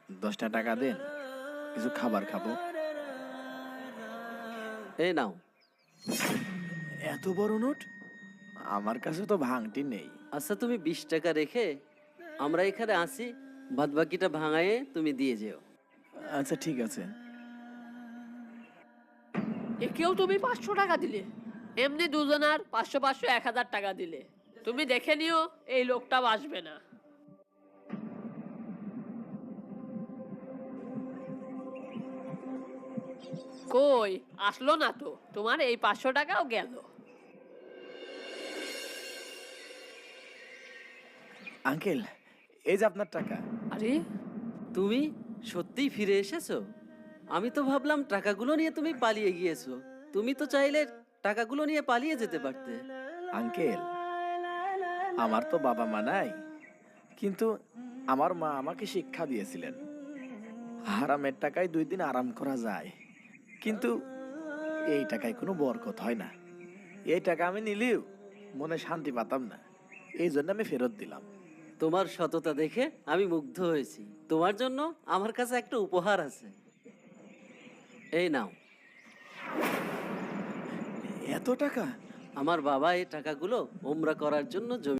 10টা টাকা দেন, কিছু খাবার খাবো। এই নাও। এত বড় নোট? আমার কাছে তো ভাঙটি নেই। আচ্ছা, তুমি 20 টাকা রেখে আমরা এখানে আসি, বাদ বাকিটা ভাঙায়ে তুমি দিয়ে যেও। আচ্ছা ঠিক আছে। একেও তুমি 500 টাকা দিলে? এমনি দুজনার 500 500 1000 টাকা দিলে। তুমি দেখে নিও এই লোকটা আসবে না। কই আসলো না তো, তোমার এই 500 টাকাও গেল। আঙ্কেল, এই যে আপনার টাকা। আরে তুমি সত্যিই ফিরে এসেছো? আমি তো ভাবলাম টাকাগুলো নিয়ে তুমি পালিয়ে গিয়েছো। তুমি তো চাইলে টাকাগুলো নিয়ে পালিয়ে যেতে পারতে। আঙ্কেল, আমার তো বাবা মা নাই, কিন্তু আমার মা আমাকে শিক্ষা দিয়েছিলেন হারামের টাকায় 2 দিন আরাম করা যায়, কিন্তু এই টাকায় কোনো বরকত হয় না। এই টাকা আমি নিলেও মনে শান্তি পাতাম না, এই জন্য আমি ফেরত দিলাম। তোমার সততা দেখে আমি মুগ্ধ হয়েছি। তোমার জন্য আমার কাছে একটা উপহার আছে। এই নাও। এত টাকা? আমার বাবা এই টাকাগুলো ওমরা করার জন্য জমি